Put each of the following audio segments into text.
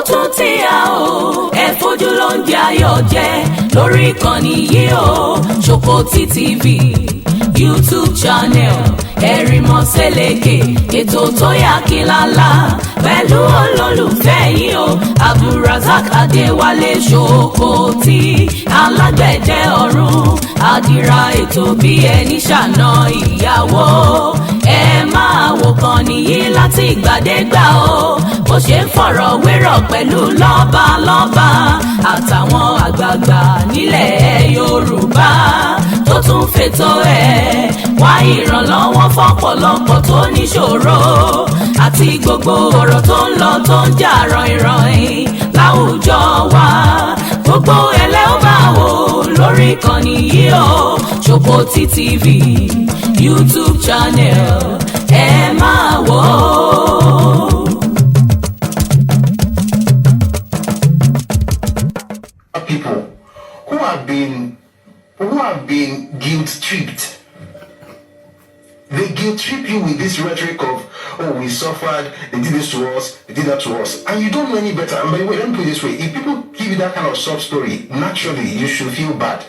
tún ti yá o ẹ fojú ló ń di ayọ̀ jẹ lórí ìkànnì yìí o Ṣòkòtì TV YouTube channel ẹ̀rìmọ̀ sẹ́lẹ̀kẹ̀ ètò tó yà kílálà pẹ̀lú olólùfẹ́ yìí o Abdulrasaq Adéwálé Ṣòkòtì alágbẹ̀dẹ ọ̀run àdìrà ètò bí ẹni ṣàna ìyàwó ẹ máa wò kàn nìyí láti ìgbàdégbà o bó ṣe ń fọ̀rọ̀ wérọ̀ pẹ̀lú lọ́balọ́ba àtàwọn àgbààgbà nílẹ̀ Yorùbá tó tún fètò ẹ̀ wá ìrànlọ́wọ́ fọ́pọ̀lọpọ̀ tó níṣòro àti gbogbo ọ̀rọ̀ tó ń lọ tó ń jà ràn-ìràn láwùjọ wa gbogbo ẹlẹ́ ó máa wò lórí ìkànnì yìí o Ṣòkòtì TV YouTube channel ẹ máa wò ó. People who have been guilt-tripped. They guilt-trip you with this rhetoric of, oh, we suffered, they did this to us, they did that to us, and you don't know any better. And by the way, let me put it this way: if people give you that kind of sob story, naturally you should feel bad.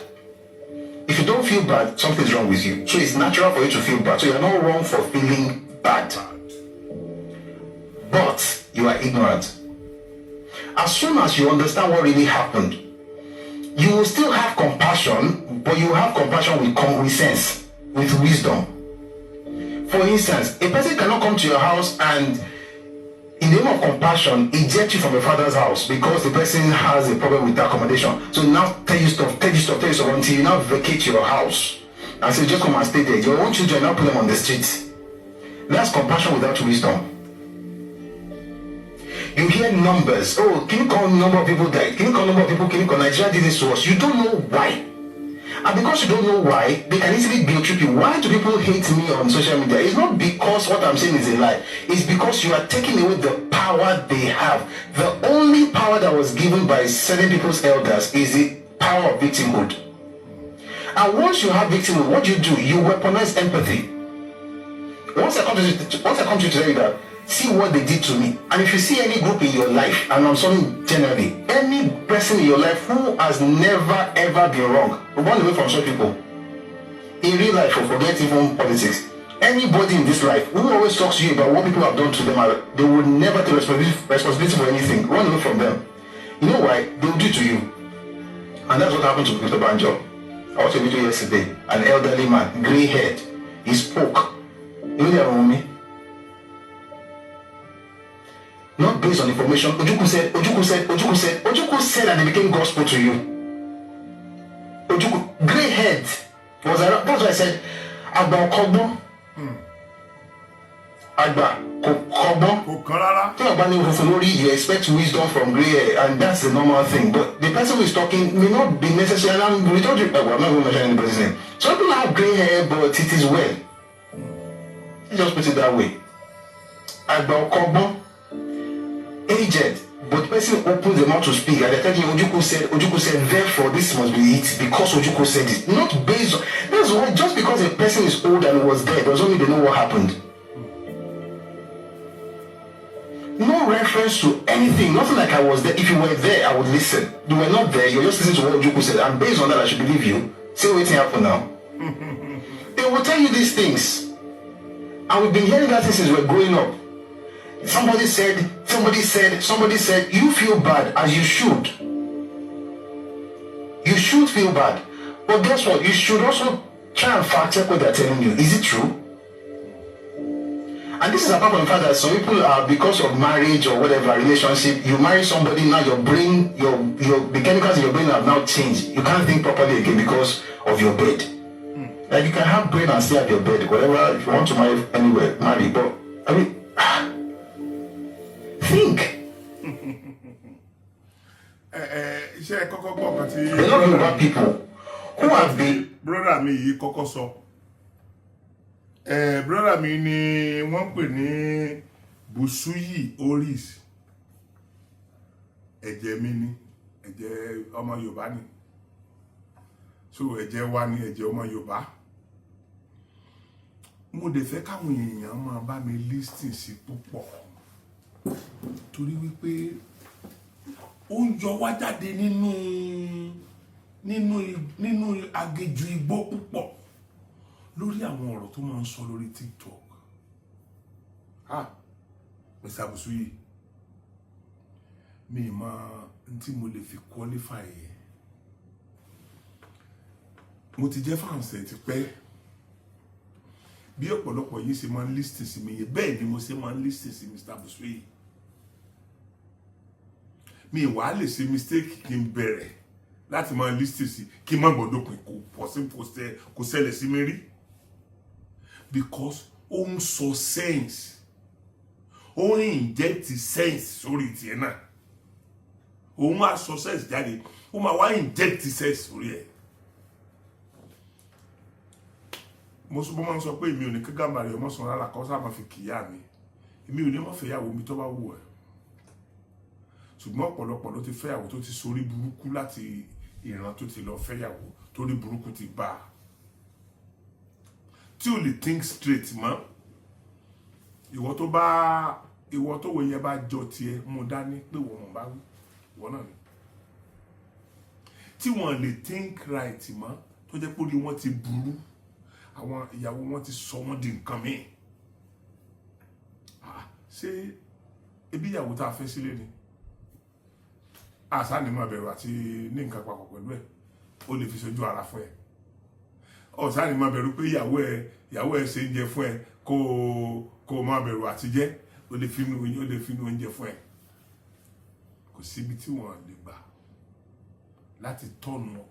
If you don't feel bad, something's wrong with you. So it's natural for you to feel bad. So you're not wrong for feeling bad. But you are ignorant. As soon as you understand what really happened, you will still have compassion, but you have compassion with sense, with wisdom. For instance, a person cannot come to your house and, in the name of compassion, eject you from your father's house because the person has a problem with accommodation. So now tell you stuff until you now vacate your house and say, just come and stay there. Your own children, now put them on the streets. That's compassion without wisdom. You hear numbers. Oh, can you call number of people died? Can you call number of people? Can you call Nigeria did this to us? You don't know why. And because you don't know why, they can easily guilt trip you. Why do people hate me on social media? It's not because what I'm saying is a lie. It's because you are taking away the power they have. The only power that was given by certain people's elders is the power of victimhood. And once you have victimhood, what do? You weaponize empathy. Once I come to you to tell you that, see what they did to me. And if you see any group in your life, and I'm saying generally, any person in your life who has never ever been wrong, run away from such people. In real life, or forget even politics, anybody in this life who always talks to you about what people have done to them, they will never take responsibility for anything. Run away from them. You know why? They will do it to you. And that's what happened to Mr. Banjo. I watched a video yesterday. An elderly man, grey haired. He spoke. You know they are me. Not based on information. Ojukwu said, and it became gospel to you. Ojukwu, grey head was around. That's why I said, Agba Okogbo. Agba Okogbo. You expect wisdom from grey hair, and that's the normal thing. But the person who is talking may not be necessary. I'm not even mentioning anybody's name. Some people have grey hair, but it is well. Just put it that way. Agba Okogbo. Aged, but the person opens the mouth to speak, and they tell you Ojukwu said, therefore this must be it because Ojukwu said it. Not based on that's why just because a person is old and was dead doesn't mean they know what happened. No reference to anything, nothing like I was there. If you were there, I would listen. You were not there, you're just listening to what Ojukwu said, and based on that I should believe you. See what happened now. They will tell you these things. And we've been hearing that since we're growing up. Somebody said, you feel bad, as you should. You should feel bad. But guess what? You should also try and fact check what they're telling you. Is it true? And this is apart from the fact that some people are, because of marriage or whatever relationship, you marry somebody, now your brain, the chemicals in your brain have now changed. You can't think properly again because of your bed. Like you can have brain and stay at your bed, whatever, if you want to marry anywhere, marry. But I mean, think. Iṣẹ́ kọ́kọ́ gbọ́ kan tí a lot of Yoruba people who have been. Brother mi yìí kọ́kọ́ sọ. Brother mi ni wọ́n pè ní Busuyi Oris. Ẹ̀jẹ̀ mi ni, ẹ̀jẹ̀ ọmọ Yorùbá ni. So ẹ̀jẹ̀ wa ni ẹ̀jẹ̀ ọmọ Yorùbá. Mo dẹ̀ fẹ́ káwọn èèyàn máa bá mi listen sí púpọ̀. Torí wípé ó ń yọ wá jáde nínú aginjù igbó púpọ̀ lórí àwọn ọ̀rọ̀ tó máa ń sọ lórí TikTok. Mr. Busuyi, mi mọ tí mo lè fi qualify yẹn. Mo ti jẹ́ fáǹsẹ̀ ti pẹ́. Bí ọ̀pọ̀lọpọ̀ yìí ṣe máa ń listen sí mi yẹn, bẹ́ẹ̀ ni mo ṣe máa ń listen sí Mr. Busuyi. Mi wá lè ṣe mistake kí n bẹ̀rẹ̀ láti máa listen sí kí n má gbọ́dọ̀ pé kò ṣẹlẹ̀ sí mi rí. Because ó ń sọ sense. Ó ń inject sense sórí tiẹ̀ náà. Ó máa sọ sense jáde. Ó máa wá inject sense sórí ẹ̀. Mo máa ń sọ pé èmi ò ní kí Gàmbàrí ọmọ sọ rárá kọ́ sáà máa fi kìyà mi. Èmi ò ní mọ̀ fẹ́yàwó mi tó bá wù ẹ́. Ṣùgbọ́n ọ̀pọ̀lọpọ̀ ló ti fẹ́yàwó tó ti sórí burúkú láti ìran tó ti lọ fẹ́yàwó torí burúkú ti bá a. Tí ò lè think straight mọ́. Ìwọ tó wo yẹn bá jọ tiẹ̀ mú dání pé wọ́n bá wí. Ìwọ náà ni. Tí wọ́n lè think right mọ́ tó jẹ́ pé orí wọn ti burú. Àwọn ìyàwó wọn ti sọ wọ́n di nǹkan míì. Ṣé ebi ìyàwó tá a fẹ́ sílé ni? Àṣà ni máa bẹ̀rù àti ní nǹkan papọ̀ pẹ̀lú ẹ̀. Ó lè fi ṣojú ara fún ẹ. Ọ̀sán ni máa bẹ̀rù pé ìyàwó ẹ ṣe ń jẹ fún ẹ kó máa bẹ̀rù àti jẹ. Ó lè fi inú oúnjẹ fún ẹ. Kò síbi tí wọ́n lè gbà láti tọ́nu ọ.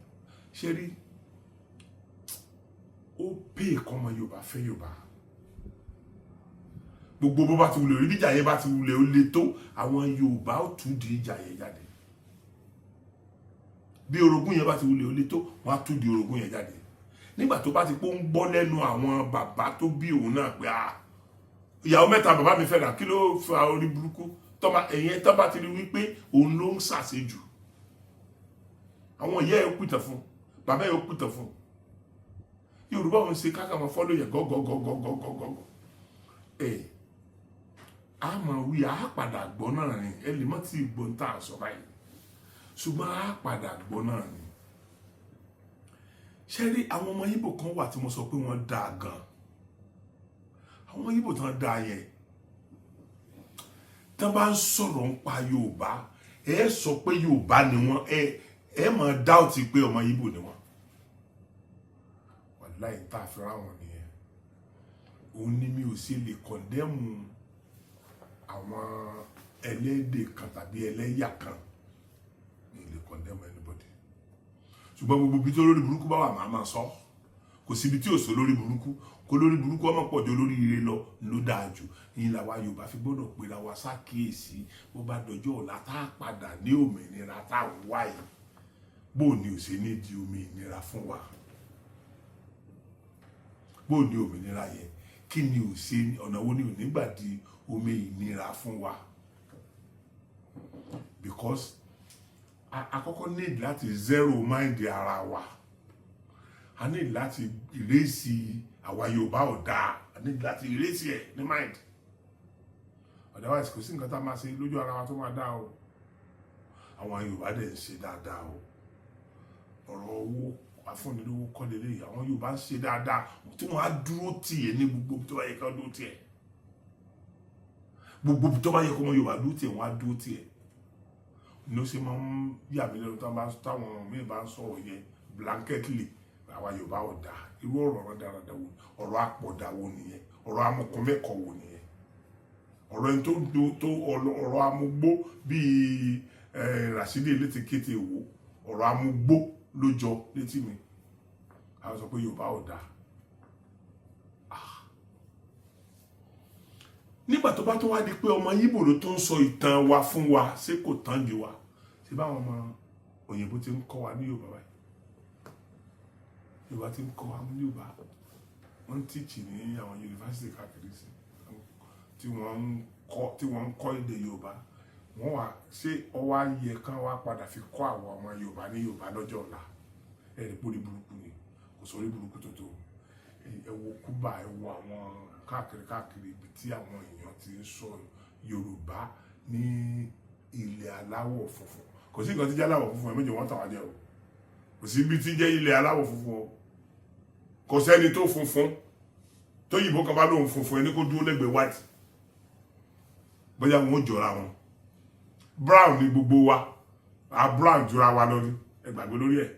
Ṣé rí? Ó pè kọ́mọ Yorùbá fẹ́ Yorùbá. Gbogbo bó bá ti wulẹ̀ orí ìjà yẹn bá ti wulẹ̀ ó le tó àwọn Yorùbá ó tún di ìjà yẹn jáde. Bí orogún yẹn bá ti wulẹ̀ ó le tó wọ́n á tún di orogún yẹn jáde. Nígbà tó bá ti pé ó ń gbọ́ lẹ́nu àwọn bàbá tó bí òun náà pé ìyàwó mẹ́ta bàbá mi fẹ́ràn kí ló fa orí burúkú ẹ̀yẹn tó bá ti rí wípé òun ló ń ṣàṣejù. Àwọn ìyá ẹ̀ ó pìtàn fún bàbá ẹ̀ ó pìtàn fún. Yorùbá òun ṣe káàkà máa fọ́lọ́ yẹ gọ́gọ́gọ́gọ́gọ́gọ́. A máa wí a padà gbọ́ náà ni ẹ lè má ti gbọ́ ń tà sọ báyìí. Ṣùgbọ́n a padà gbọ́ náà ni. Ṣé rí àwọn ọmọ Ìgbò kan wà tí mo sọ pé wọ́n dáa gan. Àwọn ọmọ Ìgbò tán dáa yẹn. Tán bá ń sọ̀rọ̀ ń pa Yorùbá, ẹ sọ pé Yorùbá ni wọ́n, ẹ máa dáùtì pé ọmọ Ìgbò ni wọ́n. Wàláhì tá a fẹ́ràn wọn nìyẹn. Òun ni mi ò sí lè kọ̀ndẹ́mù àwọn ẹlẹ́dẹ̀ kan tàbí ẹlẹ́yà kan. Mi lè kọ̀ndẹ́mù anybody. Ṣùgbọ́n gbogbo ibi tó lórí burúkú bá wà máa sọ. Kò síbi tí ò sọ lórí burúkú. Kó lórí burúkú ọmọ pọ̀ jù lórí ire lọ ló dáa jù. Ìyẹn làwa Yorùbá fi gbọ́dọ̀ pera wa ṣàkíyèsí bó bá dọjọ́ ọ̀la tá a padà ní òmìnira tá a wá yìí. Bó ni ò ṣe ní di òmìnira fún wa. Bó ni òmìnira yẹn kí ni ò ṣe ọ̀nà wo ni ò nígbà di òmìnira fún wa. Because àkọ́kọ́ need láti zero mind ara wa. A need láti erase àwa Yorùbá ọ̀dà. A need láti erase ẹ̀ ní mind. Otherwise kò sí nǹkan tá a máa ṣe lójú ara wa tó máa dá o. Àwọn Yorùbá dẹ̀ ń ṣe dáadáa o. Ọ̀rọ̀ owó afúnilówó kọ́ lélẹ́yìí. Àwọn Yorùbá ń ṣe dáadáa tí wọ́n á dúró tì ẹ́ ní gbogbo tó bá yẹ ká dúró tì ẹ́. Gbogbo tó bá yẹ kó ọmọ Yorùbá dúró tì ẹ́ wọ́n á dúró tì ẹ́. Ní ó ṣe máa ń yà mí lẹ́nu táwọn míì bá ń sọ̀rọ̀ yẹn blanketly àwa Yorùbá ọ̀dà. Irú ọ̀rọ̀ dáradára wo ọ̀rọ̀ àpọ̀dà wo nìyẹn. Ọ̀rọ̀ amọ̀kànmẹ́kọ̀ wo nìyẹn. Ọ̀rọ̀ ẹni tó ọ̀rọ̀ amúgbó bíi Rashidi Elétíkété wo ọ̀rọ̀ amúgbó ló jọ létí mi. Àwọn sọ pé Yorùbá ọ̀dà. Nígbà tó bá tó wá di pé ọmọ Ìgbò ló tó ń sọ ìtàn wa fún wa ṣé kò tán di wa. Ṣé báwọn ọmọ òyìnbó ti ń kọ́ wa ní Yorùbá báyìí. Yorùbá ti ń kọ́ wa ní Yorùbá. Wọ́n ń tíìchì ní àwọn yunifásitì káàkiri sí tí wọ́n ń kọ́ èdè Yorùbá. Wọ́n wá ṣé ọwọ́ ayẹ kan wá padà fi kọ́ àwọn ọmọ Yorùbá ní Yorùbá lọ́jọ́ ọ̀la. Ẹ̀rí pórí burúkú ni kò sórí burúkú tó tó. Ẹ wo Kúbà, ẹ wo àwọn káàkiri ibi tí àwọn èèyàn ti ń sọ Yorùbá ní ilẹ̀ aláwọ̀ funfun. kò sí nǹkan tí jẹ́ aláwọ̀ funfun ẹ̀ méjì wọ́n tàn wá jẹ́ o kò sí ibi tí jẹ́ ilẹ̀ aláwọ̀ funfun o kò sẹ́ni tó funfun tó yìnbó kan bá lóun funfun ẹni kó dúró lẹ́gbẹ̀ẹ́ white bóyá wọn ò jọra wọn brown ni gbogbo wa a brown jura wa lórí ẹ gbàgbé lórí ẹ̀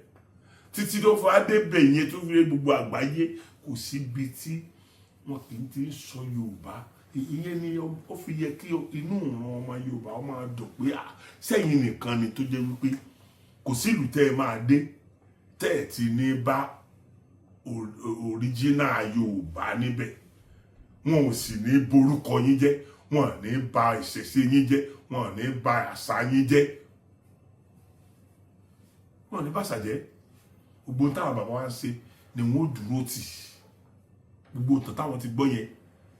títí tó fọ adébẹ̀ yẹn tó fi gbogbo àgbáyé kò síbi tí wọn kì í ti sọ Yorùbá ìyẹn ni ó fi yẹ kí inú ìran ọmọ Yorùbá ó máa dùn pé sẹ́yìn nìkan ni tó jẹ́ wípé kò sí ìlú tẹ́ ẹ máa dé tẹ́ ẹ ti ní bá original Yorùbá níbẹ̀ wọn ò sì ní borúkọ yín jẹ́ wọn ò ní bà ìṣẹ̀ṣe yín jẹ́ wọn ò ní bà àṣà yín jẹ́ wọn ò ní bàṣà jẹ́ gbogbo táwọn bàbá wa ń ṣe ni wọn ò dúró tì gbogbo ìtàn táwọn ti gbọ́ yẹn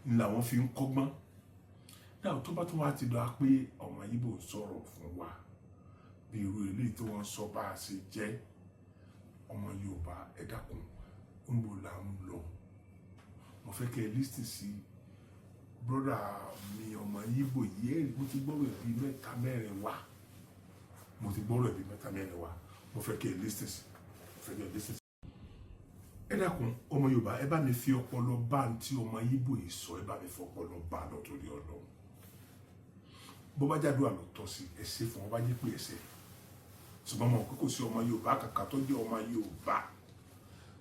ni làwọn fi ń kọ́gbọ́n náà tó bá tó wá ti lọ pé ọmọ Ìgbò sọ̀rọ̀ fún wa bí irú eléyìí tí wọ́n sọ bá a ṣe jẹ́ ọmọ Yorùbá ẹ dákun ń bò là ń lọ mo fẹ́ kẹ́ ẹ lísì sí brọ́dà mi ọmọ Ìgbò yìí ẹ̀rí mo ti gbọ́rọ̀ ẹ̀ bíi mẹ́ta mẹ́rin wá mo fẹ́ kẹ́ ẹ lísì sí ẹ dákun ọmọ Yorùbá ẹ bá mi fi ọpọlọ bá ń tí ọmọ Ìgbò yìí sọ ẹ bá mi fi ọpọlọ bá lọ torí Ọlọ́run bó bá jáde àlọ́ tọ́ sí ẹsẹ̀ fún ọba jẹ́ pé ẹsẹ̀ ṣùgbọ́n mo kò sí ọmọ Yorùbá kankan tó jẹ́ ọmọ Yorùbá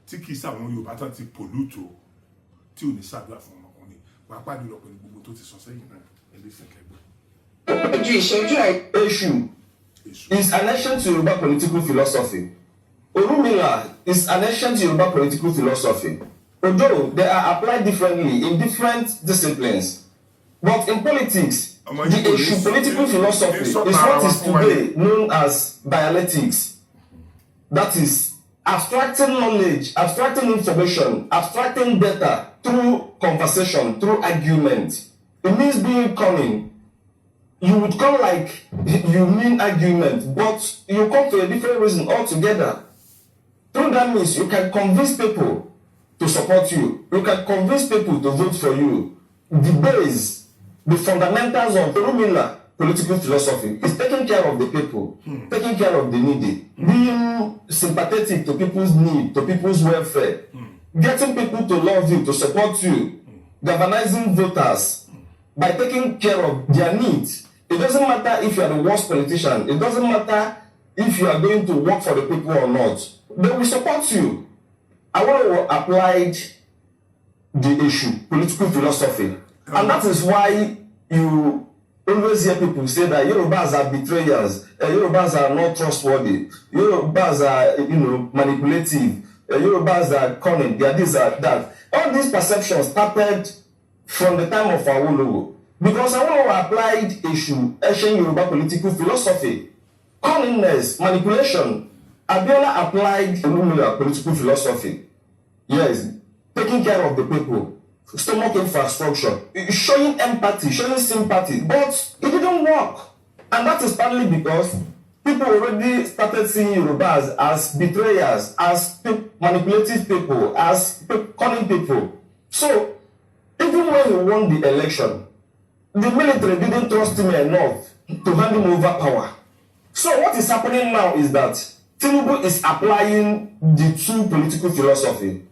tí kì í sàwọn Yorùbá tán ti pòlútò tí ò ní ṣàdúrà fún ọmọkùnrin pàápàá jùlọ pẹ̀lú gbogbo tó ti sọ sẹ́yìn náà ẹlẹ́sìn kẹgbẹ́. Eshu is an ancient Yoruba political philosophy. Orunmila is an ancient Yoruba political philosophy. Although they are applied differently in different disciplines, but in politics, the Eshu political philosophy is what is today known as dialectics. That is, abstracting knowledge, abstracting information, abstracting data through conversation, through argument. It means being cunning. You would come like you mean argument, but you come to a different reason altogether. Through that means you can convince people to support you. You can convince people to vote for you. The base, the fundamentals of Orunmila political philosophy is taking care of the people, taking care of the needy, being sympathetic to people's need, to people's welfare, getting people to love you, to support you, galvanizing voters by taking care of their needs. It doesn't matter if you are the worst politician. It doesn't matter if you are going to work for the people or not. They will support you. I want to apply the issue, political philosophy. And that is why you always hear people say that Yorubas are betrayers, Yorubas are not trustworthy, Yorubas are, manipulative, Yorubas are cunning, they are this, are that. All these perceptions started from the time of Awolowo. Because Awolowo applied ancient Yoruba political philosophy, cunningness, manipulation. Abiola applied Orunmila political philosophy. Yes, taking care of the people, stomach infrastructure, showing empathy, showing sympathy, but it didn't work. And that is partly because people already started seeing Yorubas as betrayers, as manipulative people, as cunning people. So, even when he won the election, the military didn't trust him enough to hand him over power. So what is happening now is that Tinubu is applying the two political philosophy,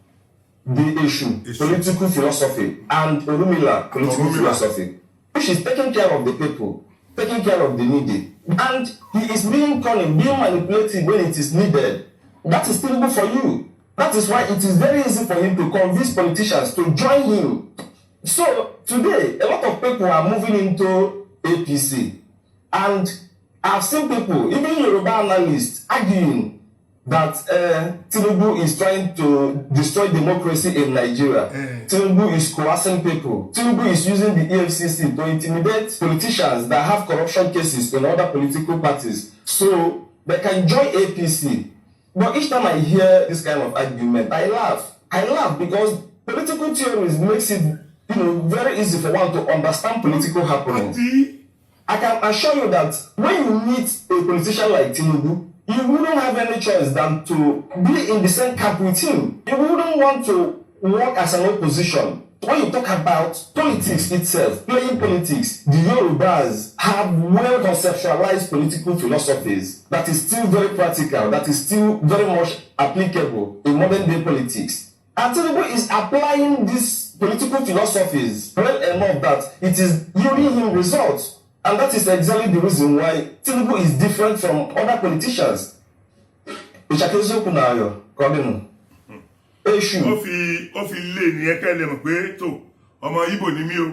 the Eshu political philosophy and Orunmila political philosophy, which is taking care of the people, taking care of the needy. And he is being cunning, being manipulative when it is needed. That is Tinubu for you. That is why it is very easy for him to convince politicians to join him. So today, a lot of people are moving into APC. And I've seen people, even Yoruba analysts, arguing that Tinubu is trying to destroy democracy in Nigeria. Tinubu is coercing people. Tinubu is using the EFCC to intimidate politicians that have corruption cases in other political parties so they can join APC. But each time I hear this kind of argument, I laugh. I laugh because political theories makes it very easy for one to understand political happenings. I can assure you that when you meet a politician like Tinubu, you wouldn't have any choice than to be in the same camp with him. You wouldn't want to work as an opposition. when you talk about politics itself, playing politics, the Yorubas have well conceptualized political philosophies that is still very practical, that is still very much applicable in modern day politics. And Tinubu is applying these political philosophies well enough that it is yielding him results. And that is exactly the reason why Tinubu is different from other politicians. Ìṣàkóso kùnà ayọ̀ kọ́bínú. Èṣù. Ó fi lé ní ẹ̀kẹ́ lè mọ̀ pé tó ọmọ Ìgbò ni mí o.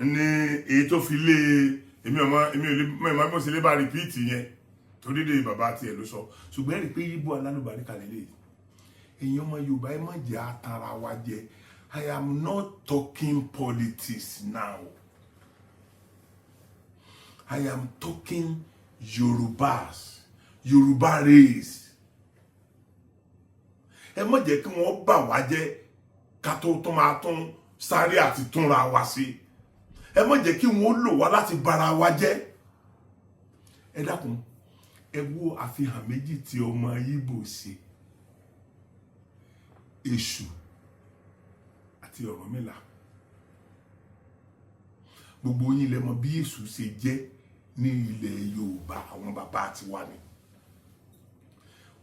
Ní èyí tó fi lé èmi ò lè mọ̀ sí lè bá repeat yẹn torí dé bàbá tiẹ̀ ló sọ. Ṣùgbọ́n rí pé Ìgbò alálùbáríkà lélẹ̀. Èyàn ọmọ Yorùbá ẹ má jẹ́ àtàrà wa jẹ. I am not talking politics now. I am talking Yorubas, Yoruba race. Ẹ má jẹ́ kí wọ́n bà wá jẹ́ ká tó máa tún sáré àti túnra wa sí. Ẹ má jẹ́ kí wọ́n lò wá láti bara wa jẹ́. Ẹ dákun, ẹ wo àfihàn méjì tí ọmọ Ìgbò ṣe. Èṣù àti Ọ̀rúnmìlà. Gbogbo yín lẹ mọ̀ bí Èṣù ṣe jẹ́ ní ilẹ̀ Yorùbá àwọn bàbá tiwa ni.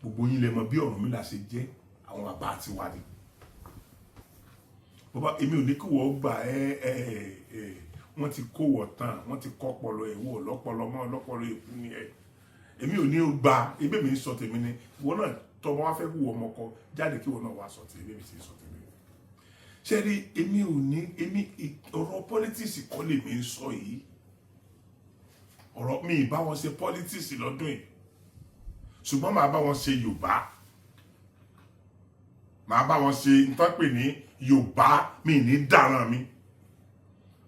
Gbogbo yín lẹ mọ̀ bí Ọ̀rúnmìlà ṣe jẹ́ àwọn bàbá tiwa ni. Bàbá èmi ò ní kí wọ́n gbà wọ́n ti kó wọ̀ tán, wọ́n ti kọ́ ọpọlọ ẹ̀wọ̀ lọ́pọlọ mọ́ ọlọ́pọlọ èkú ni ẹ̀. Èmi ò ní ó gbà ebí mi ń sọ tèmi ni ìwọ náà tọ́ bá wá fẹ́ wù ọmọ kọ jáde kí ìwọ náà wá sọ tèmi mi sì sọ tèmi. Ṣé rí èmi ò ní ọ̀rọ̀ politics kọ́ lè mi ń sọ yìí. Ọ̀rọ̀ mi ì bá wọn ṣe politics lọ́dún yìí. Ṣùgbọ́n màá bá wọn ṣe Yorùbá. Màá bá wọn ṣe nǹkan pè ní Yorùbá mi ní dáràn mi.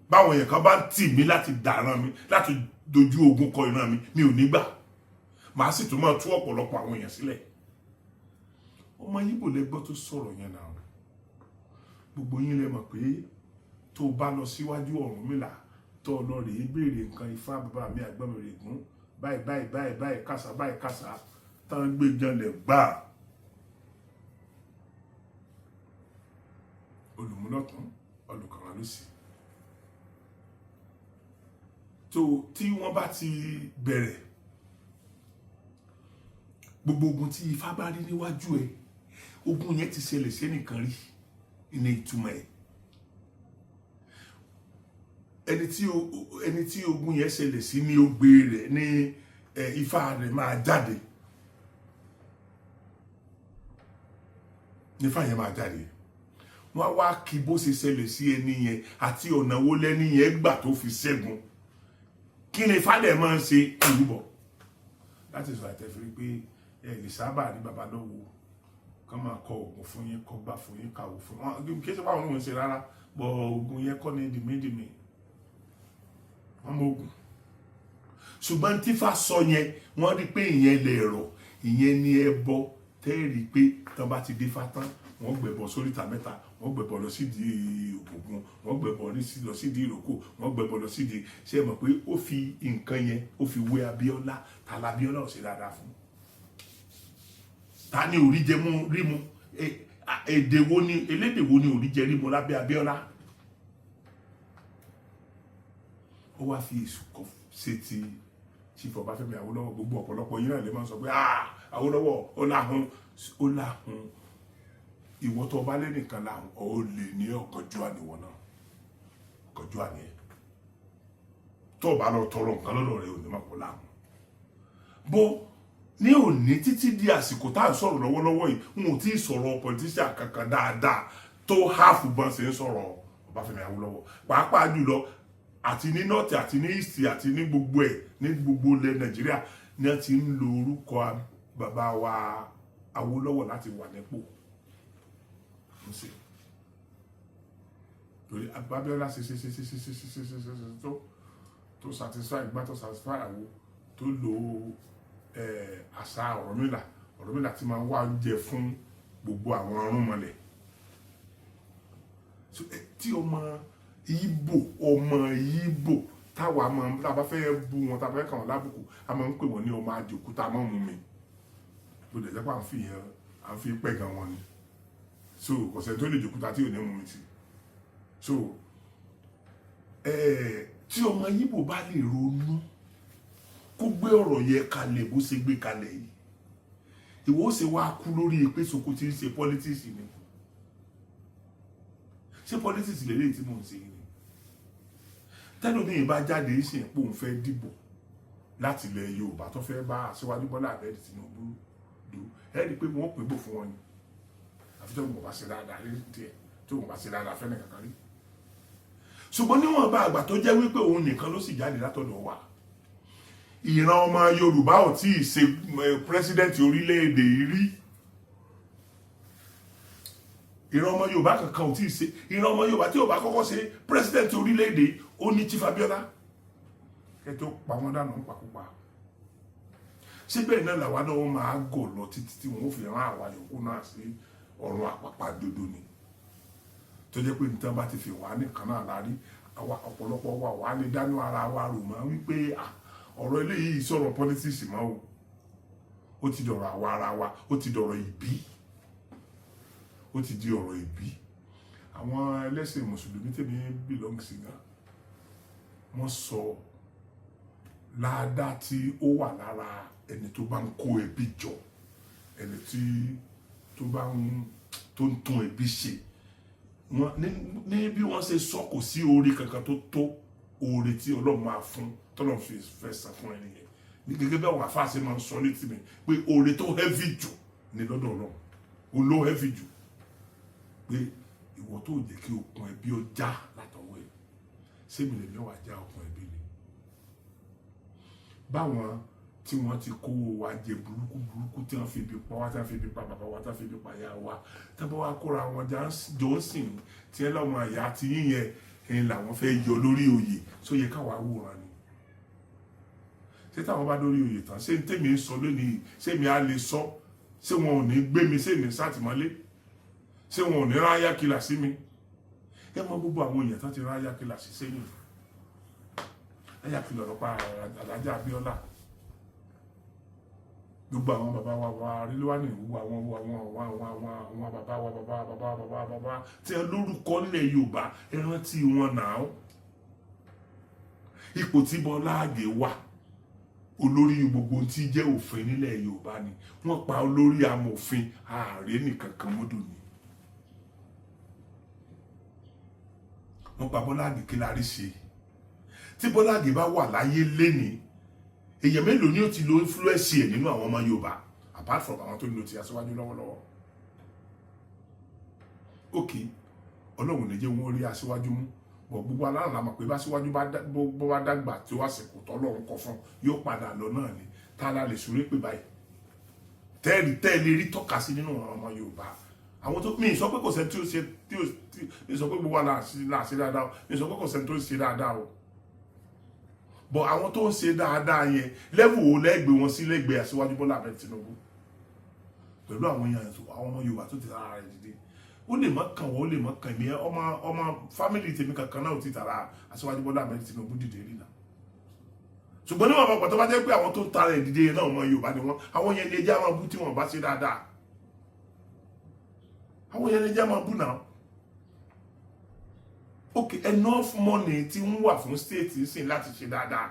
Báwọn èèyàn kan bá tì mí láti dáràn mi, láti dojú ogun kọ ìran mi, mi ò ní gbà. Màá sì tún máa tú ọ̀pọ̀lọpọ̀ àwọn èèyàn sílẹ̀. Ọmọ Ìgbò lẹ gbọ́ tó sọ̀rọ̀ yẹn náà. Gbogbo yín lẹ mọ̀ pé tó bá lọ síwájú Ọ̀rúnmìlà tó lọ rèé béèrè nǹkan Ifá bàbá mi Àgbọnmìrègún báyìí kásá tán gbé janlẹ̀ gbà. Olùmúlọ̀tún olùkàrà lósì. Tí wọ́n bá ti bẹ̀rẹ̀ gbogbo ogun tí Ifá bá rí níwájú ẹ̀ ogun yẹn ti ṣẹlẹ̀ sẹ́nìkan rí ní ìtumọ̀ ẹ̀. Ẹni tí ogun yẹn ṣẹlẹ̀ sí ní ogbe rẹ̀ ní Ifá rẹ̀ máa jáde. Ifá yẹn máa jáde. Wọ́n wá kí bó ṣe ṣẹlẹ̀ sí ẹni yẹn àti ọ̀nà wo lẹ́ni yẹn gbà tó fi ṣẹ́gun. Kí ni Ifá dẹ̀ máa ń ṣe ìrúbọ? Láti sọ àtẹ̀fẹ́ pé ẹ lè sábà rí bàbá lọ́wọ́ kán máa kọ oògùn fún yín, kọ gbà fún yín, kàwò fún yín. Kí ṣe báwọn ohun ṣe rárá bọ̀ oògùn yẹn kọ́ ní dìmídìmí. Wọ́n mọ oògùn. Ṣùgbọ́n tí Ifá sọ yẹn wọ́n rí pé ìyẹn lè rọ̀, ìyẹn ni ẹbọ tẹ́ẹ̀rí pé tán bá ti dé Ifá tán wọ́n gbẹ̀bọ̀ sóríta mẹ́ta, wọ́n gbẹ̀bọ̀ lọ sídìí Ògùn, wọ́n gbẹ̀bọ̀ lọ sídìí ìrókò, wọ́n gbẹ̀bọ̀ lọ sídìí ṣe mọ̀ pé ó fi nǹkan yẹn ó fi wé Abíọ́lá. Ta la Abíọ́lá ò ṣe dáadáa fún? Ta ni orí jẹ mú rí mu? Èdè wo ni elédè wo ni orí jẹ rí mu lábẹ́ Abíọ́lá? Ó wá fi Èṣù kọ ṣe ti Chief Ọbáfẹ́mi Awólọ́wọ̀. Gbogbo ọ̀pọ̀lọpọ̀ yín náà lè máa sọ pé Awólọ́wọ̀ ó láhùn. Ìwọ tó bá lẹ́nìkan láhùn ó lè ní ọ̀kánjúà níwọ̀n náà. Ọ̀kánjúà ni ẹ. Tó bá lọ tọrọ nǹkan lọ́dọ̀ rẹ̀ ò ní máa pọ̀ láhùn. Bó ní òní títí di àsìkò tá à ń sọ̀rọ̀ lọ́wọ́lọ́wọ́ yìí n ò tí ì sọ̀rọ̀ politician kankan dáadáa tó háàfù bọ́n ṣe ń sọ̀rọ̀ Ọbáfẹ́mi Awólọ́wọ̀. Pàápàá jùlọ àti ní north àti ní east àti ní gbogbo ẹ̀ ní gbogbo ilẹ̀ Nàìjíríà ni wọ́n ti ń lo orúkọ bàbá wa Awólọ́wọ̀ láti wà nípò. Torí Abíọ́lá ṣe tó satisfy ìgbà tó satisfy àwo tó lo àṣà Ọ̀rúnmìlà tí máa wá oúnjẹ fún gbogbo àwọn ọ̀rúnmọlẹ̀. Tí ọmọ Ìgbò táwa máa tá bá fẹ́ bú wọn tá bá fẹ́ kàn wọ́n lábùkù a máa ń pè wọ́n ní ọmọ àjòkú tá a máa ń mú mi. Bó dẹ̀ jẹ́ pé à ń fi pẹ̀gàn wọn ni. So kò sẹ́ni tó lè jòkúta tí ò ní mú mi sí. so tí ọmọ Yíbò bá lè ronú kó gbé ọ̀rọ̀ yẹ kalẹ̀ bó ṣe gbé kalẹ̀ yìí ìwọ ṣe wá kú lórí pé Soko tí ń ṣe politics ni ṣé politics lélẹ́yìí tí mò ń ṣe ni tẹ́lómi bá jáde ṣe pé òun fẹ́ dìbò láti ilẹ̀ Yorùbá tó fẹ́ bá Aṣíwájú Bọ́lá Ahmed Tinubu dù ẹ́ rí i pé wọ́n pè bò fún wọn ni àfi tó wọn bá ṣe dáadáa rí díẹ̀ tó wọn bá ṣe dáadáa fẹ́ẹ́ kankan rí ṣùgbọ́n níwọ̀n bá àgbà tó jẹ́ wípé òun nìkan ló sì jáde látọ̀dọ̀ wa ìran ọmọ Yorùbá ò tí ì ṣe pírẹsidẹ́ǹtì orílẹ̀-èdè rí ìran ọmọ Yorùbá kankan ò tí ì ṣe ìran ọmọ Yorùbá tí ò bá kọ́kọ́ ṣe pírẹsidẹ́ǹtì orílẹ̀-èdè ó ní Chief Abiola ẹ tó pa wọn dànù pàkópa síbẹ̀ náà làwa náà wọ́n máa gọ̀ lọ títí tí wọ́n fi rán àwa yòókù náà sí ọ̀run àpàpàdodo ni tó jẹ́ pé nítorí bá ti fi wà nìkan náà lárí àwa ọ̀pọ̀lọpọ̀ wa wà lè dánú ara wa rò mọ́ wípé ọ̀rọ̀ eléyìí sọ̀rọ̀ politics mọ́ o ó ti dọ̀rọ̀ àwa ara wa ó ti dọ̀rọ̀ ìbí ó ti di ọ̀rọ̀ ìbí àwọn ẹlẹ́sìn mùsùlùmí tèmi belong sí gan wọ́n sọ láàdá tí ó wà lára ẹni tó bá ń kó ẹbí jọ ẹni tí tó ń tún ẹbí ṣe ní bí wọ́n ṣe sọ kò sí oore kankan tó tó oore tí Ọlọ́run máa fún tọ́lọ́run fi fẹ́ san fún ẹni yẹn ní gẹ́gẹ́ bí àwọn àfáàṣe máa ń sọ létí mi pé oore tó heavy jù ní lọ́dọ̀ Ọlọ́run ó ló heavy jù pé ìwọ tó jẹ́ kí okùn ẹbí ó já látọwọ́ ẹ̀ sẹ́mi lè mẹ́wàá já okùn ẹbí ni báwọn tí wọ́n ti kó wa jẹ burúkú tí wọ́n fi ibi pa wá tí wọ́n fi ibi pa bàbá wa tí wọ́n fi ibi pa ìyá wa tí wọ́n bá wá kóra wọn jọ́sìn tí ẹ lọ́mọ àyà tí yíyẹn ẹ̀yìn làwọn fẹ́ yọ lórí oyè tó yẹ káwa wòran ni ṣé táwọn bá lórí oyè tán ṣé tèmi ń sọ lónìí ṣé mi á lè sọ ṣé wọn ò ní gbé mi ṣé mi sátìmọ́lé ṣé wọn ò ní ráyà kìlà sí mi ẹ mọ gbogbo àwọn èèyàn tán ti ráyà kìlà sí sẹ́yìn ẹ̀yà kìlọ̀ lọ́pàá Alájà Abíọ́lá gbogbo àwọn bàbá wa wà Rílíwánì gbogbo àwọn bàbá tí ẹ lórúkọ nílẹ̀ Yorùbá ẹ rántí wọn náà ipò tí Bọ́lá Ìgè wà olórí gbogbo tí jẹ́ òfin nílẹ̀ Yorùbá ni wọ́n pa olórí amòfin ààrẹ nìkan kan mọ́dún ni wọ́n pa Bọ́lá Ìgè kí la rí ṣe tí Bọ́lá Ìgè bá wà láyé lénìí èyàn mélòó ni ó ti lo influence ẹ̀ nínú àwọn ọmọ Yorùbá apart from àwọn tó ń lo ti Aṣíwájú lọ́wọ́lọ́wọ́ ok Ọlọ́run lè jẹ́ wọn rí Aṣíwájú mú bọ̀ gbogbo aláàrùn la mọ̀ pé bá Aṣíwájú bá dàgbà tí ó wá sẹ̀kù tọ́lọ́run kọ fún yóò padà lọ náà ni tá a la lè sọ̀rọ̀ pé báyìí tẹ́ẹ̀lì rí tọ́ka sí nínú àwọn ọmọ Yorùbá àwọn tó mi sọ pé kò sẹ́ni tí ó ṣe mi sọ pé gbogbo aláàṣẹ dáadáa mi sọ pé kò sẹ́ni tó ṣe dáadáa o bọ̀ àwọn tó ń ṣe dáadáa yẹn lẹ́wù wo lẹ́gbẹ̀ẹ́ wọn sí lẹ́gbẹ̀ẹ́ Aṣíwájú Bọ́lá Ahmed Tinubu pẹ̀lú àwọn èèyàn àwọn ọmọ Yorùbá tó ti tara rẹ̀ dìde ó lè má kàn wọ́n ó lè má kàn mí ọmọ fámìlì tèmi kankan náà ò ti tara Aṣíwájú Bọ́lá Ahmed Tinubu dìde rí náà ṣùgbọ́n níwọ̀n àpapọ̀ tó bá jẹ́ pé àwọn tó ń tara rẹ̀ dìde náà ọmọ Yorùbá ni wọ́n àwọn yẹn ni ẹjẹ́ àwọn bú tí wọ́n bá ṣe dáadáa àwọn yẹn ni ẹjẹ́ àwọn bú náà okay enough money tí ń wà fún state sìn láti ṣe dáadáa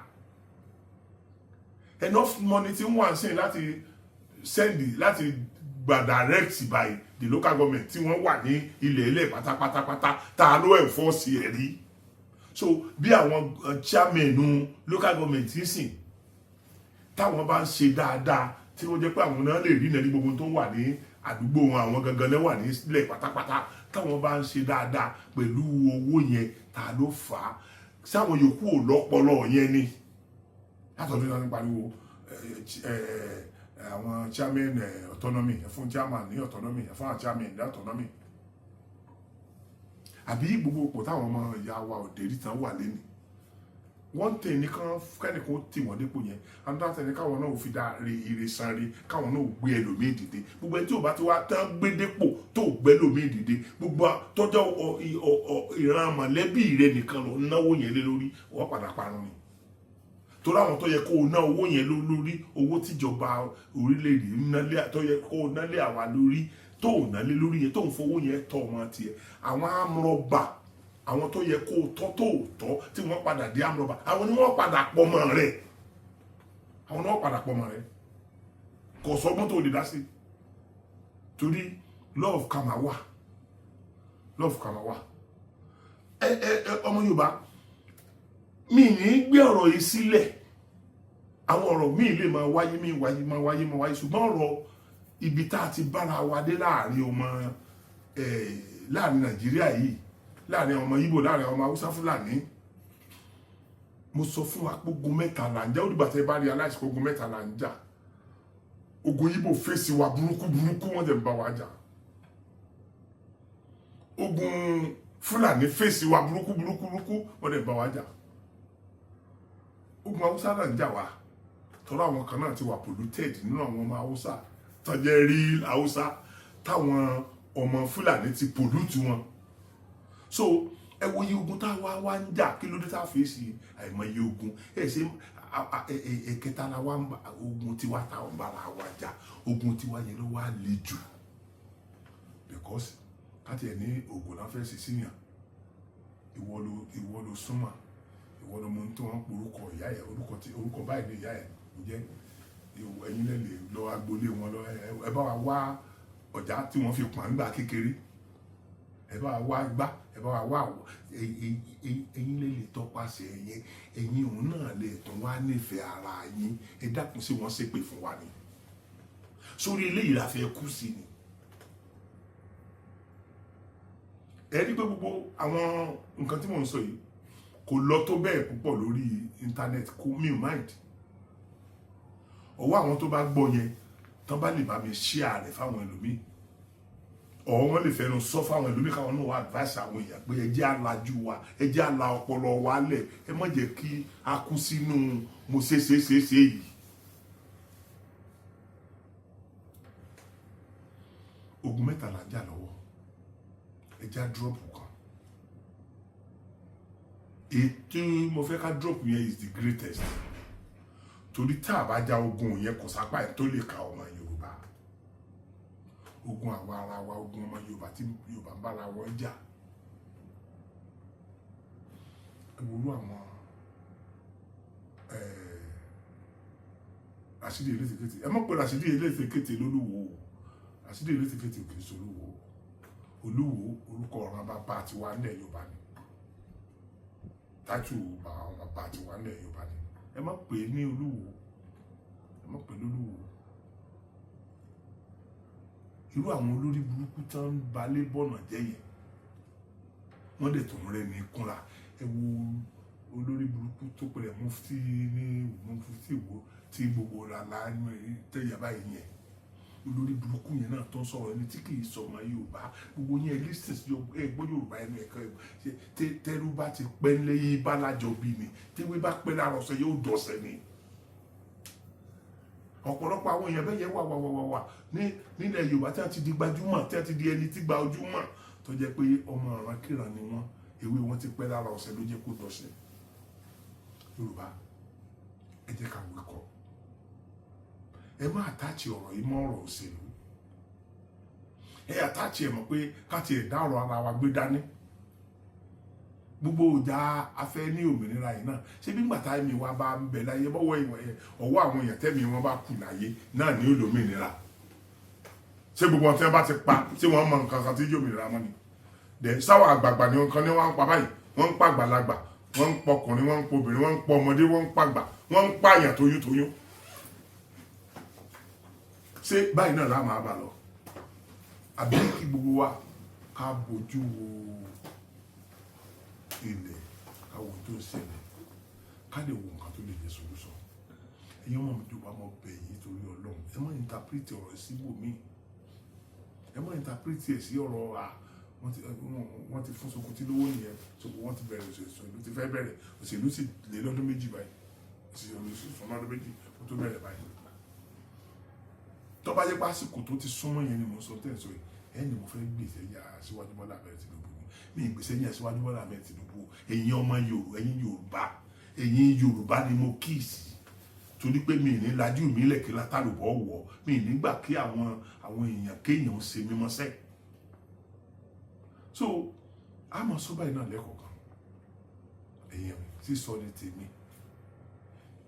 enough money tí ń wà sìn láti send láti gba direct by the local government tí wọ́n wà ní ilẹ̀ pátápátápátá tá a ló enforce ẹ̀ rí so bí àwọn chairman local government sìn táwọn bá ń ṣe dáadáa tí ó jẹ́ pé àwọn náà lè rí nàní gbogbo tó wà ní àdúgbò wọn àwọn gangan náà wà ní ilẹ̀ pátápátá táwọn bá ń ṣe dáadáa pẹ̀lú owó yẹn ta ló fà á sáwọn yòókù ò lọ́pọlọ yẹn ni látọ̀dún náà ní pariwo àwọn chairman autonomy fún chairman ní autonomy fún àwọn chairman ní autonomy àbí gbogbo òpó táwọn ọmọ ìyá wa òdèrí tán wà lẹ́nu wọ́n tẹ̀ nìkan kẹ́nìkan tì wọ́n dépò yẹn another thing káwọn náà ò fi dá ire san rí káwọn náà ò gbé ẹlòmíì dìde gbogbo ẹni tí ò bá ti wá tán gbé dépò tó gbé ẹlòmíì dìde gbogbo tọ́jọ́ ìran mọ̀lẹ́bí rẹ nìkan lọ náwó yẹn lé lórí wọ́n padà parun ni torí àwọn tó yẹ kó o ná owó yẹn lórí owó tíjọba orílẹ̀-èdè tó yẹ kó o nálé àwa lórí tó ò nálé lórí yẹn tó ń fowó yẹn tọ́ ọmọ tiẹ̀ àwọn amúrọ̀bà àwọn tó yẹ kó tọ́ tó tọ́ tí wọ́n padà di amúrọ̀bà àwọn ni wọ́n padà pọ̀ mọ́ rẹ̀ àwọn ni wọ́n padà pọ̀ mọ́ rẹ̀ kò sọ́gbọ́n tó lè dá sí torí love kama wà ọmọ Yorùbá mi ní gbé ọ̀rọ̀ yìí sílẹ̀ àwọn ọ̀rọ̀ míì lè máa wáyé ṣùgbọ́n ọ̀rọ̀ ibi tá a ti bára wa dé láàrin ọmọ láàrin Nàìjíríà yìí láàrin ọmọ Ìgbò láàrin ọmọ Haúsá Fúlàní mo sọ fún wa pé ogun mẹ́ta là ń jà ó dìgbà tẹ́ bá rí aláìsí ogun mẹ́ta là ń jà ogun Ìgbò fèsì wa burúkú wọ́n dẹ̀ ń bá wa jà ogun Fúlàní fèsì wa burúkú wọ́n dẹ̀ ń bá wa jà ogun Haúsá náà ń jà wá tọ́lá àwọn kan náà ti wà polluted nínú àwọn ọmọ Haúsá tọ́jẹ́ rí Haúsá táwọn ọmọ Fúlàní ti pollute wọn so ẹ wo iye ogun tá a wá ń jà kí ló dé tá a fèsì àìmọye ogun ẹ ṣe ẹ̀kẹta la wá ń bá ogun tiwa tá a ń bára wa jà ogun tiwa yẹn ló wá le jù because káti ẹ̀ ní ogun náà fẹ́ sí síyàn ìwọ ló súnmọ́ ìwọ ló mú tí wọ́n ń porúkọ ìyá ẹ̀ orúkọ báyìí ní ìyá ẹ̀ ǹjẹ́ ẹ̀yin lè lọ agboolé wọn lọ ẹ bá wa wá ọjà tí wọ́n fi pọ̀n nígbà kékeré ẹ bá wa wá gbá ẹ bá wa wá ẹ̀yin lè tọpasẹ̀ ẹ̀yin òun náà lè tún wá nífẹ̀ẹ́ ara yín ẹ dákun sí wọn ṣépè fún wa ni sórí eléyìí la fẹ́ kú sí ni ẹ rí pé gbogbo àwọn nǹkan tí mò ń sọ yìí kò lọ tó bẹ́ẹ̀ púpọ̀ lórí íńtánẹ́ẹ̀tì kò mí ò mind ọwọ́ àwọn tó bá gbọ́ yẹn tán bá lè bá mi share rẹ̀ fáwọn ẹlòmíì ọ̀ wọ́n lè fẹ́nu sọ fáwọn ẹlòmíì káwọn náà wá advice àwọn èèyàn pé ẹ jẹ́ alájú wa ẹ jẹ́ ala ọpọlọ wa lẹ̀ ẹ má jẹ́ kí a kú sínú mo ṣe yìí. ogun mẹ́ta là ń jà lọ́wọ́ ẹ jẹ́ drop kan ètò mo fẹ́ ká drop yẹn is the greatest torí tá a bá já ogun yẹn kò sápá ẹ̀ tó lè ka ọmọ Yorùbá ogun àwa ara wa ogun ọmọ Yorùbá tí Yorùbá ń bára wọn jà ìwúrú àwọn Rashidi Elétékété ẹ mọ̀ pé Rashidi Elétékété lólúwo Rashidi Elétékété kì í solúwo Olúwo orúkọ ọ̀ràn bàbá tiwa nílẹ̀ Yorùbá ni tájú àwọn bàbá tiwa nílẹ̀ Yorùbá ni ẹ má pè ní Olúwo ẹ má pè lólúwo irú àwọn olórí burúkú tán ń balẹ̀ bọ̀nà jẹ́ yẹn wọ́n dẹ̀ tó ń rẹ́ ní kúnra ẹ wo olórí burúkú tó pẹ̀lẹ́ mufti wo tí gbogbo làlá tẹ̀yà báyìí yẹn olórí burúkú yẹn náà tó ń sọ̀rọ̀ ẹni tí kì í sọ ọmọ Yorùbá gbogbo yẹn lísìs ẹgbọ́n Yorùbá ẹnu ẹ̀ka tẹ́rú bá ti pẹ́ lẹ́yìn bálájọ bí ni tẹ́wé bá pẹ́ lára ọ̀sẹ̀ yóò dọ̀sẹ̀ ni ọ̀pọ̀lọpọ̀ àwọn èèyàn bẹ́ẹ̀ yẹn wà nílẹ̀ Yorùbá tí a ti di gbajúmọ̀ tí a ti di ẹni tí gba ojúmọ̀ tó jẹ́ pé ọmọ ọ̀ràn kíran ni wọ́n ewé wọn ti pẹ́ lára ọ̀sẹ̀ ló jẹ́ kó dọ̀sẹ̀ Yorùbá ẹ jẹ́ ká wíkọ̀ ẹ má àtàchì ọ̀rọ̀ yìí mọ́ ọ̀rọ̀ òṣèlú ẹ àtàchì ẹ̀ mọ̀ pé káti ẹ̀dá ọ̀rọ̀ ara wa gbé dání gbogbo ìjà afẹ́ ní òmìnira yìí náà ṣé bí gbàtà mi wa bá ń bẹ láyé bọ́wọ́ ọwọ́ àwọn èèyàn tẹ́mi wọn bá kù láyé náà ní olómìnira ṣé gbogbo ọ̀tẹ́ bá ti pa tí wọ́n mọ nǹkan kan tí yóò mìnira mọ́ ni dẹ̀ sáwọn àgbààgbà ni nǹkan ní wọ́n ń pa báyìí wọ́n ń pa àgbàlagbà wọ́n ń pọkùnrin wọ́n ń pọbìnrin wọ́n ń pọ ọmọdé wọ́n ń pàgbà wọ́n ń pààyàn tóyúntóyún ṣé báyìí náà láàmú àbá lọ àbí kí gbogbo wa ká bójú wo ilẹ̀ ká wo tó ṣẹlẹ̀ ká lè wo nǹkan tó lè jẹ́ solution ẹ̀yin ọmọ mi tó bá mọ bẹ̀ yìí torí Ọlọ́run ẹ má interpret ọ̀rọ̀ síbòmíì ẹ má interpret ẹ̀ sí ọ̀rọ̀ wọ́n ti fún Sokoti lówó nìyẹn wọ́n ti bẹ̀rẹ̀ òṣèlú ti fẹ́ bẹ̀rẹ̀ òṣèlú sì lé lọ́dún méjì báyìí òṣèlú sì fún lọ́dún méjì kó tó bẹ̀rẹ̀ báyìí tó bá yẹ pásìkò tó ti súnmọ́ yẹn ni mo sọ tẹ́sọ̀ yìí ẹni mo fẹ́ gbèsè yà Aṣíwájú Bọ́lá Ahmed Tinubu mi ìgbésẹ̀ yà Aṣíwájú Bọ́lá Ahmed Tinubu ẹ̀yin ọmọ ẹ̀yin Yorùbá ni mo kíìsì torí pé mi ní lajú mi lẹ̀kí látàlùbọ̀ wọ̀ mi nígbà kí àwọn èèyàn kéèyàn ṣe mímọ́ sẹ́ so àmọ́ sọ́bà iná lẹ́kọ̀ọ̀kan ẹ̀yìn mi sísọ ní tèmi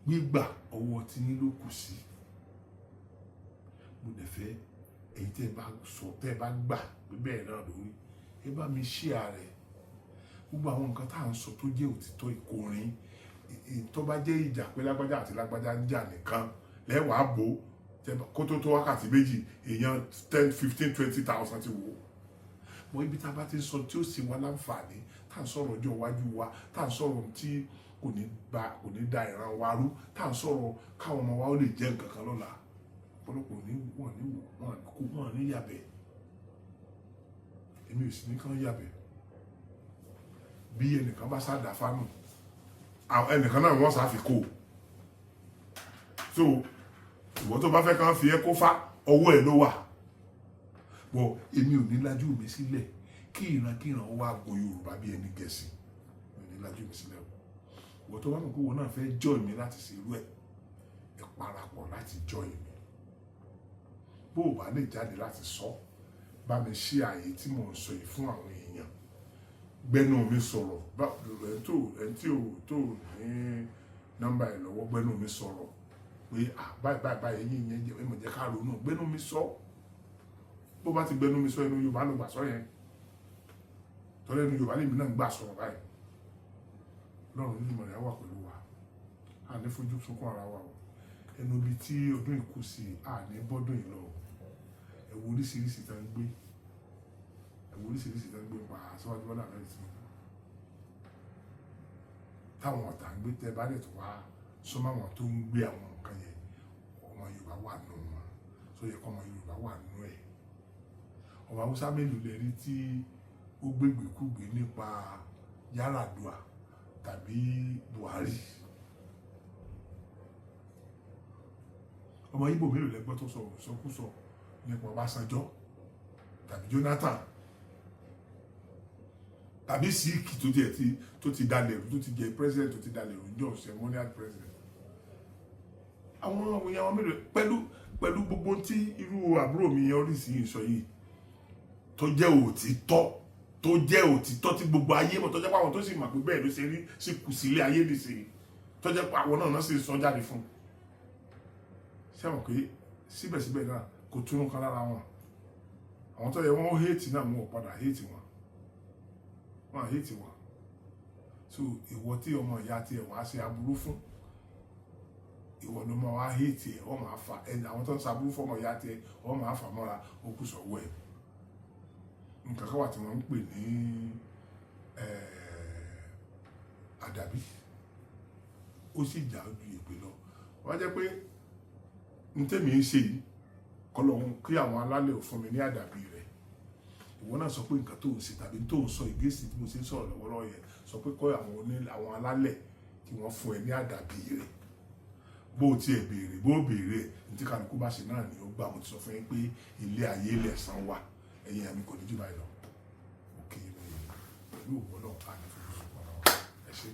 gbígbà ọwọ́ tí ní ló kù sí. Mo dẹ̀ fẹ́ èyí tẹ́ bá sọ tẹ́ bá gbà pé bẹ́ẹ̀ náà lórí ẹ bá mi share rẹ̀. Gbogbo àwọn nǹkan tá à ń sọ tó jẹ́ òtítọ́ ìkórin tó bá jẹ́ ìjà pé lágbájá àti lágbájá ń jà nìkan lẹ́wàá bò kó tó tó wákàtí méjì èèyàn 10, 15, 20,000 ti wò. Mo ibi tá a bá ti sọ tí ó sì wá láǹfààní tá à ń sọ̀rọ̀ ọjọ́ iwájú wa tá à ń sọ̀rọ̀ tí kò ní da ìran wa rú tá à ń sọ̀rọ̀ káwọn ọmọ wa ó lè jẹ́ nǹkan kan lọ́la ọ̀pọ̀lọpọ̀ wọ́n ní yàbẹ̀ èmi ò sì ní kán yàbẹ̀ bí ẹnìkan bá sáà dà fánù ẹnìkan náà wọ́n sáà fi kó so ìwọ tó bá fẹ́ kán fi ẹ́ kó fá ọwọ́ ẹ̀ ló wà bọ̀ èmi ò ní lájú mi sílẹ̀ kí ìran wá gun Yorùbá bí ẹni Gẹ̀ẹ́sì mi ò ní lájú mi sílẹ̀ ìwọ tó bá mọ̀ pé wọn náà fẹ́ join mi láti ṣe irú ẹ̀ ẹ parapọ̀ láti join mi bó o bá lè jáde láti sọ bá mi ṣe àyè tí mò ń sọ yìí fún àwọn èèyàn gbẹ́nu mi sọ̀rọ̀ ẹni tí ò tó ní nọ́mbà ẹ̀ lọ́wọ́ gbẹ́nu mi sọ̀rọ̀ pé báyìí yín yẹn jẹ́ ẹ̀mọ̀ jẹ́ ká ronú gbẹ́nu mi sọ bó bá ti gbẹ́nu mi sọ ẹnu Yorùbá ló gbà sọ yẹn tọ́lẹ̀ ẹnu Yorùbá lèmi náà gbà sọ̀rọ̀ báyìí lọ́run ní ìmọ̀lẹ́ wà pẹ̀lú wa a ní fojú sunkún ara wa o ẹnu ibi tí ọdún ìkú sí a ní bọ́dún yìí lọ ẹ̀wọ̀ oríṣiríṣi tá ń gbé pa síwájú Bọ́lá Ahmed Tinubu táwọn ọ̀tá ń gbé tẹ́ bá lè tó wá sọ́mọ́ àwọn tó ń gbé àwọn nǹkan yẹn ọmọ Yorùbá wà nù wọn tó yẹ kọ́ ọmọ Yorùbá wà nù ẹ̀ ọmọ Haúsá mélòó lè rí tí ó gbégbèkúgbé nípa Yar'Adua tàbí Buhari ọmọ Ìgbò mélòó lẹ́gbọ́ tó sọ ìsọkúsọ nípa Ọbásanjọ́ tàbí Jonathan tàbí Síìkì tó ti dalẹ̀ tó ti jẹ president tó ti dalẹ̀ jọ ceremonial president àwọn èèyàn mélòó pẹ̀lú gbogbo tí irú àbúrò mi yẹn oríṣi ìsọ yìí tó jẹ́ òtítọ́ tí gbogbo ayé mọ̀ tó jẹ́ pé àwọn tó sì mọ̀ pé bẹ́ẹ̀ ló ṣe rí sí kù sílé ayé nìṣe tó jẹ́ pé àwọn náà sì sọ jáde fún sẹ́wọ̀n pé síbẹ̀síbẹ̀ náà kò túnú kan lára wọn àwọn tó yẹ wọ́n héètì náà wọn ò padà héètì wọn so ìwọ tí ọmọ ìyá tiẹ̀ wá ṣe aburú fún ìwọ ló máa wá héètì ẹ̀ wọ́n máa fa ẹni àwọn tó ń ṣaburú fún ọmọ ìyá tiẹ̀ wọ́n máa fà mọ́ra ó kù sọ̀wọ́ ẹ̀ nǹkan kan wà tí wọ́n ń pè ní àdàbí ó sì jà ju ìpè lọ wọ́n jẹ́ pé ntẹ́mi ń ṣe yìí kọlọ́hún kí àwọn alálẹ̀ ò fún mi ní àdàbí rẹ̀ ìwọ náà sọ pé nǹkan tó ń ṣe tàbí tó ń sọ ìgbésí tí mo ṣe ń sọ̀rọ̀ lọ́wọ́lọ́wọ́ yẹn sọ pé kọ́ àwọn alálẹ̀ kí wọ́n fún ẹ ní àdàbí rẹ̀ bó tiẹ̀ béèrè bó béèrè ní tí kálukú bá ṣe náà ni ó gbà mo ti sọ fún yín pé ilé ayé lẹ̀san wà ẹ̀yin àmì kò ní jù báyìí lọ òkè pẹ̀lú òwò náà á ní fojú sùn pọ̀ náà ẹ ṣe.